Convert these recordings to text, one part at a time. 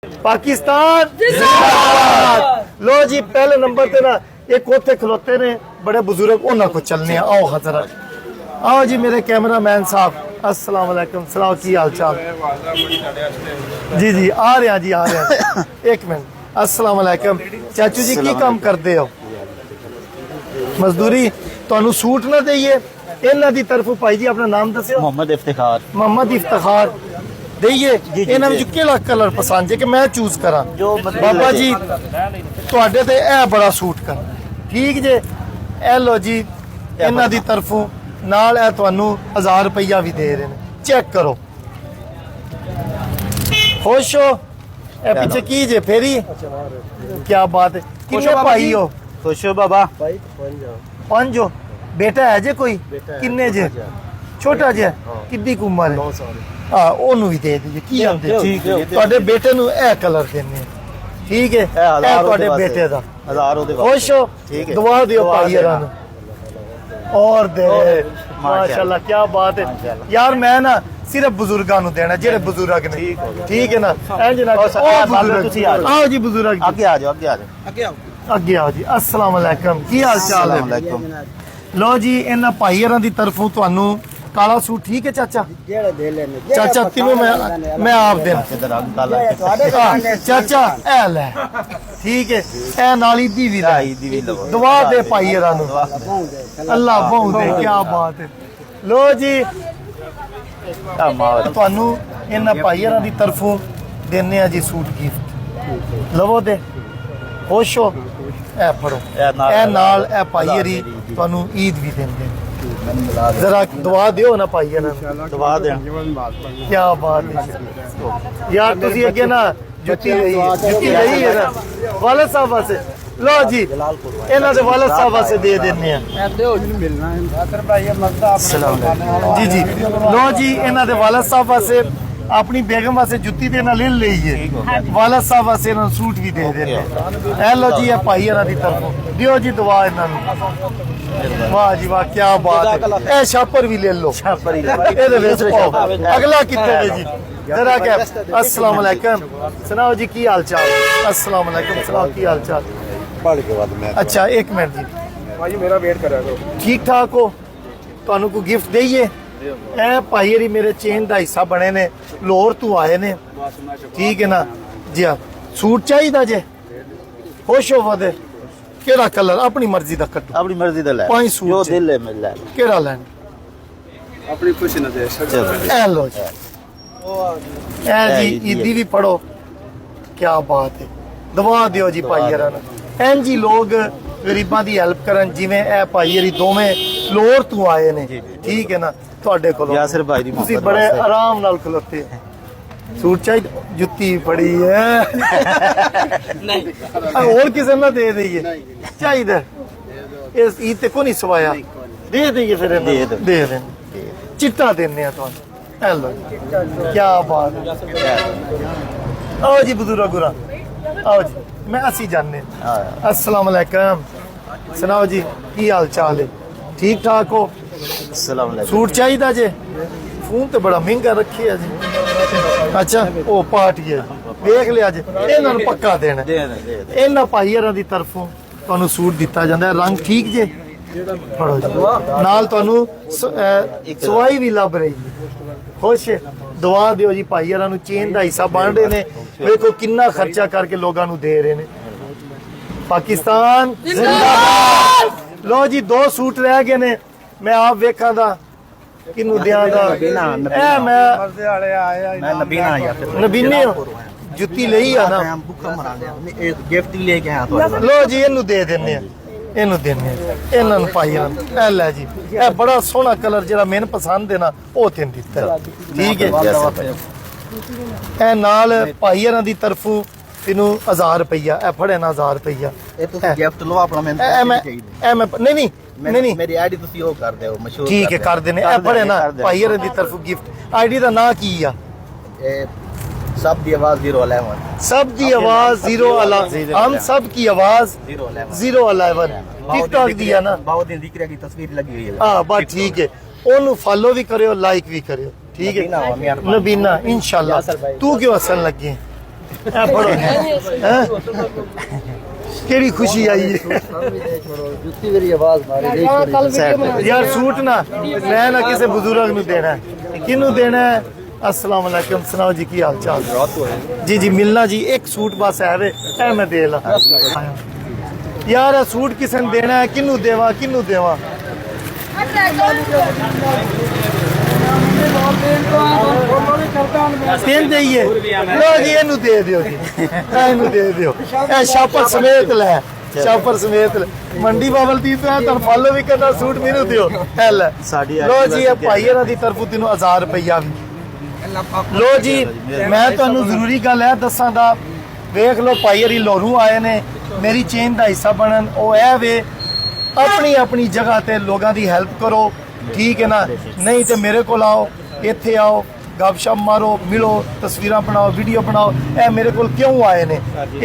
पाकिस्तान जिंदाबाद। लो जी पहले नंबर पे ना एक उत्थे खलोते ने बड़े बुजुर्ग, उन्होंने को चलने आओ हजरत। आओ जी मेरे कैमरा मैन साहब, अस्सलाम वालेकुम। सलाम, की हाल चाल? जी जी आ रहे हैं जी, आ रहे हैं। एक मिनट, अस्सलाम वालेकुम चाचू जी, की काम करते हो? मजदूरी। ਤੁਹਾਨੂੰ सूट ना दईए इन्हों की तरफ भाई जी अपना नाम दसियो। मोहम्मद इफ्तिखार। मोहम्मद इफ्तिखार दईए। इन्होंने केड़ा कलर पसंद है कि मैं चूज करा? बाबा जी तुहाडे ते ए बड़ा सूट कर ठीक जे। ए लो जी इन्हों की तरफों नाल ए तुहानू 1000 रुपया भी दे रहे हैं, चेक करो। खुश हो? ए पीछे की जे फेरी, क्या बात है। कितने भाई हो? खुश हो बाबा? पांच हो। बेटा है जे कोई? किन्ने जे? छोटा जे? कितनी उम्र है? हाँ ओनू भी दे दीजिए। की आंदे ठीक है। ਤੁਹਾਡੇ ਬੇਟੇ ਨੂੰ ਇਹ ਕਲਰ ਦੇਣੇ ਠੀਕ ਹੈ। ਇਹ ਤੁਹਾਡੇ ਬੇਟੇ ਦਾ 1000 ਉਹਦੇ ਵਾਸਤੇ। ਖੁਸ਼ ਹੋ? ठीक है। दुआ दियो भाई यार और दे माशाल्लाह, क्या बात है यार। मैं ना सिर्फ बुजुर्गों ਨੂੰ ਦੇਣਾ ਜਿਹੜੇ ਬਜ਼ੁਰਗ ਨੇ, ਠੀਕ ਹੈ ਨਾ। ਇੰਜ ਨਾ ਤੁਸੀਂ आओ जी बुजुर्ग, आगे आ जाओ, आगे आ जाओ। ਅੱਗੇ ਆਓ ਜੀ। अस्सलाम वालेकुम, की हाल चाल है? वालेकुम। लो जी ਇਹਨਾਂ ਭਾਈਆਂ ਦੀ ਤਰਫੋਂ ਤੁਹਾਨੂੰ काला सूट ठीक है चाचा? चाचा तीनों मैं आप दे इधर आ काला। चाचा ए ले ठीक है। ए नाली दी भी दी भी लो। दुआ दे भाई नु अल्लाह बहु दे, क्या बात है। लो जी ਤੁਹਾਨੂੰ ਇਹਨਾਂ ਭਾਈਆਂ ਦੀ ਤਰਫੋਂ ਦੇਣੇ ਆ ਜੀ ਸੂਟ ਗਿਫਟ। ਲਵੋ ਦੇ ਖੁਸ਼ ਹੋ? ਇਹ ਫੜੋ, ਇਹ ਨਾਲ ਇਹ ਭਾਈਆਂ ਤੁਹਾਨੂੰ ਈਦ ਵੀ ਦਿੰਦੇ। जरा दुआ दियो ना भाई दुआ दे। क्या बात है यार। तुसी अगे ना जुत्ती लई है ना वालद साहब वास्ते। लो जी इन्हां दे वालद साहब वास्ते दे देने हैं। जी जी लो जी इन्हां दे वालद साहब वास्ते अपनी बेगम वास्ते जुत्ती देना ले लीजिए। वालद साहब वास्ते इन्हां सूट भी दे देने। ए लो जी ये भाई इन्हां दी तरफों दियो जी दुआ इन्हां नूं। वाह जी वाह, क्या बात है। ए शापर भी ले लो, ਇਹਦੇ ਵਿੱਚ ਪਾਓ। ਅਗਲਾ ਕਿੱਥੇ ਹੈ ਜੀ? जरा क्या अस्सलाम वालेकुम। सुनाओ जी की हाल चाल? अस्सलाम वालेकुम। सुनाओ की हाल चाल? पढ़ के बाद मैं अच्छा एक मिनट जी भाई मेरा वेट करा करो। ठीक ठाक हो? ਤੁਹਾਨੂੰ ਕੋਈ ਗਿਫਟ ਦਈਏ? ਇਹ ਭਾਈ ਹਰੀ ਮੇਰੇ ਚੇਨ ਦਾ ਹਿੱਸਾ ਬਣੇ ਨੇ, ਲਾਹੌਰ ਤੋਂ ਆਏ ਨੇ, ਠੀਕ ਹੈ ਨਾ ਜੀ। ਆ ਸੂਟ ਚਾਹੀਦਾ ਜੇ? ਖੁਸ਼ ਹੋ ਵਦੇ? ਕਿਹੜਾ ਕਲਰ? ਆਪਣੀ ਮਰਜ਼ੀ ਦਾ ਕੱਟੋ, अपनी मर्जी दा ले। पांच सूट जो चे। दिल है मिल ले। ਕਿਹੜਾ ਲੈਣਾ? अपनी खुशी न दे। ਇਹ ਲੋ ਜੀ, ਇਹ ਜੀ ਈਦੀ ਵੀ ਪੜੋ। क्या बात है। ਦਵਾ ਦਿਓ ਜੀ ਭਾਈ ਹਰਾਂ ਨੂੰ। ਇੰਜ ਹੀ ਲੋਕ ਗਰੀਬਾਂ ਦੀ ਹੈਲਪ ਕਰਨ, ਜਿਵੇਂ ਇਹ ਭਾਈ ਹਰੀ ਦੋਵੇਂ ਲਾਹੌਰ ਤੋਂ ਆਏ ਨੇ, ਠੀਕ ਹੈ ਨਾ। ਤੁਹਾਡੇ ਕੋਲ यासिर भाई दी ਤੁਸੀਂ मोहब्बत ਬੜੇ वास्ते। ਆਰਾਮ ਨਾਲ ਖਲੋਤੇ। सूट चाहिए? जुत्ती पड़ी है और किसी ना दे दईए चाहिए। इस ईद ते को नहीं सवाया, दे दईए फिर दे दें। चिट्टा देने हेलो क्या बात है। आओ जी बुजुर्ग गुरा, आओ जी मैं असी जाने। अस्सलाम वालेकुम। सुनाओ जी की हाल चाल है? ठीक ठाक हो? अस्सलाम वालेकुम। सूट चाहिए जे? फोन तो बड़ा महंगा रखी है जी। अच्छा वो पार्टी है, देख लिया जी। इन्हां नूं पक्का देना। इन्हां भाईयां दी तरफों ਤੁਹਾਨੂੰ सूट दिता जाता है। रंग ठीक जे? फड़ो जी नाल ਤੁਹਾਨੂੰ ਸਵਾਈ ਵੀ ਲੱਭ ਰਹੀ ਹੈ। खुश है? दुआ दियो जी भाईयां ਨੂੰ चेन ਦਾ ਹਿੱਸਾ ਬਣ ਰਹੇ ਨੇ। ਵੇਖੋ ਕਿੰਨਾ ਖਰਚਾ ਕਰਕੇ ਲੋਕਾਂ ਨੂੰ ਦੇ ਰਹੇ ਨੇ। ਪਾਕਿस्तान जिंदाबाद। लो जी दो सूट रह गए ने, मैं आप वेखां दा किनू दियां दा। ए मैं मैं नबीना यार। नबीने हो? जुत्ती ਲਈ ਆ ਨਾ? हम भूखा मरा गया। एक गिफ्ट ही लेके आया तो। ਲੋ ਜੀ ਇਹਨੂੰ ਦੇ ਦਿੰਨੇ ਆ, ਇਹਨੂੰ ਦਿੰਨੇ ਆ, ਇਹਨਾਂ ਨੂੰ ਪਾਈਆਂ। ਇਹ ਲੈ ਜੀ, ਇਹ ਬੜਾ ਸੋਹਣਾ ਕਲਰ ਜਿਹੜਾ ਮੈਨੂੰ ਪਸੰਦ ਹੈ ਨਾ, ਉਹ ਤੈਨੂੰ ਦਿੱਤਾ। ਠੀਕ ਹੈ। ਇਹ ਨਾਲ ਭਾਈਆਂ ਦੀ ਤਰਫੋਂ ਤੈਨੂੰ 1000 ਰੁਪਇਆ। ਇਹ ਫੜੇ ਨਾ 1000 ਰੁਪਇਆ। ਇਹ ਤੁਸੀਂ ਗਿਫਟ ਲਓ ਆਪਣਾ। ਮੈਂ ਨਹੀਂ ਨਹੀਂ ਮੇਰੀ ਆਈਡੀ ਤੁਸੀਂ ਉਹ ਕਰ ਦਿਓ ਮਸ਼ਹੂਰ। ਠੀਕ ਹੈ ਕਰ ਦੇਣੇ। ਇਹ ਫੜੇ ਨਾ ਭਾਈਆਂ ਦੀ ਤਰਫੋਂ ਗਿਫਟ। ਆਈਡੀ ਦਾ ਨਾਂ ਕੀ ਆ? सब दी आवाज 011। सब दी आवाज 011। हम सब की आवाज 011। टिकटॉक दी है ना? बहुत दिन जिक्र की तस्वीर लगी हुई है। हाँ बस ठीक है। ओनू फॉलो भी करियो, लाइक भी करियो, ठीक है। नबीना इंशाल्लाह। तू क्यों हसन लगी? ਇਹ ਫੜੋ ਹੈਂ? ਕਿਹੜੀ ਖੁਸ਼ੀ ਆਈ ਹੈ ਜੁੱਤੀ ਮੇਰੀ ਆਵਾਜ਼ ਮਾਰੀ ਯਾਰ ਸੂਟ ਨਾ ਮੈਂ ਨਾ ਕਿਸੇ ਬਜ਼ੁਰਗ ਨੂੰ ਦੇਣਾ ਹੈ। ਕਿਹਨੂੰ ਦੇਣਾ ਹੈ? अस्सलाम वालेकुम, सुनाओ जी की हाल चाल? जी जी मिलना जी, एक सूट बस है वे ए मैं दे ला यार। सूट किसे ने देना है? किन्नू देवा किन्नू देवा? तीन देइए लो जी, इनू दे दियो जी, इनू दे दियो। ए शापर समेत ले, शापर समेत ले। मंडी बाबल दी तो है फॉलो भी करना, सूट मेनू दियो ए ले। लो जी ये भाई इन्हां दी तरफों तेनू 1000 रुपया भी लो जी। मैं ਤੁਹਾਨੂੰ ਜ਼ਰੂਰੀ ਗੱਲ ਹੈ ਦੱਸਾਂ ਦਾ, ਵੇਖ ਲਓ ਭਾਈ ਹਰੀ ਲੋਰੂ ਆਏ ਨੇ ਮੇਰੀ ਚੇਨ ਦਾ ਹਿੱਸਾ ਬਣਨ। ਉਹ ਇਹ ਵੇ ਆਪਣੀ ਆਪਣੀ ਜਗ੍ਹਾ ਤੇ ਲੋਕਾਂ ਦੀ ਹੈਲਪ ਕਰੋ, ਠੀਕ ਹੈ ਨਾ? ਨਹੀਂ ਤੇ ਮੇਰੇ ਕੋਲ ਆਓ, ਇੱਥੇ ਆਓ, ਗੱਪਸ਼ਪ ਮਾਰੋ, ਮਿਲੋ, ਤਸਵੀਰਾਂ ਬਣਾਓ, ਵੀਡੀਓ ਬਣਾਓ। ਇਹ ਮੇਰੇ ਕੋਲ ਕਿਉਂ ਆਏ ਨੇ?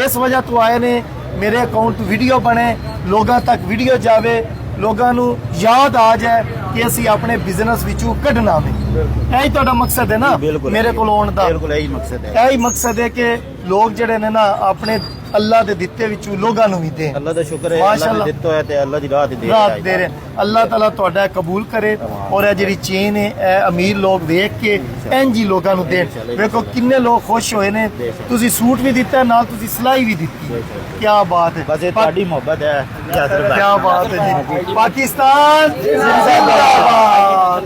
ਇਸ ਵਜ੍ਹਾ ਤੋਂ ਆਏ ਨੇ, ਮੇਰੇ ਅਕਾਊਂਟ ਤੋਂ ਵੀਡੀਓ ਬਣੇ, ਲੋਕਾਂ ਤੱਕ ਵੀਡੀਓ ਜਾਵੇ, ਲੋਕਾਂ ਨੂੰ ਯਾਦ ਆ ਜਾਏ ਕਿ ਅਸੀਂ ਆਪਣੇ ਬਿਜ਼ਨਸ ਵਿੱਚੋਂ ਕੱਢਣਾ ਵੇ। ਇਹੀ ਤੁਹਾਡਾ ਮਕਸਦ ਹੈ ਨਾ ਮੇਰੇ ਕੋਲ ਆਉਣ ਦਾ? ਬਿਲਕੁਲ ਇਹੀ ਮਕਸਦ ਹੈ। ਇਹੀ ਮਕਸਦ ਹੈ ਕਿ ਲੋਕ ਜਿਹੜੇ ਨੇ ਨਾ ਆਪਣੇ ਅੱਲਾ ਦੇ ਦਿੱਤੇ ਵਿੱਚੋਂ ਲੋਕਾਂ ਨੂੰ ਵੀ ਦੇਣ। ਅੱਲਾ ਦਾ ਸ਼ੁਕਰ ਹੈ, ਅੱਲਾ ਮਾਸ਼ਾਅੱਲਾ ਨੇ ਦਿੱਤਾ ਹੈ ਤੇ ਅੱਲਾ ਦੀ ਰਾਹ ਤੇ ਦੇ ਰਾਤ ਦੇ ਰਹੇ। ਅੱਲਾਹ ਤਾਲਾ ਤੁਹਾਡਾ ਕਬੂਲ ਕਰੇ ਔਰ ਇਹ ਜਿਹੜੀ ਚੇਨ ਹੈ ਇਹ ਅਮੀਰ ਲੋਕ ਵੇਖ ਕੇ ਇੰਝ ਹੀ ਲੋਕਾਂ ਨੂੰ ਦੇਣ। ਵੇਖੋ ਕਿੰਨੇ ਲੋਕ ਖੁਸ਼ ਹੋਏ ਨੇ। ਤੁਸੀਂ ਸੂਟ ਵੀ ਦਿੱਤਾ, ਨਾਲ ਤੁਸੀਂ ਸਿਲਾਈ ਵੀ ਦਿੱਤੀ। ਕੀ ਬਾਤ ਹੈ, ਬਸ ਇਹ ਤੁਹਾਡੀ ਮੁਹੱਬਤ ਹੈ। ਕੀ ਬਾਤ ਹੈ ਜੀ। ਪਾਕਿਸਤਾਨ ਜ਼ਿੰਦਾਬਾਦ।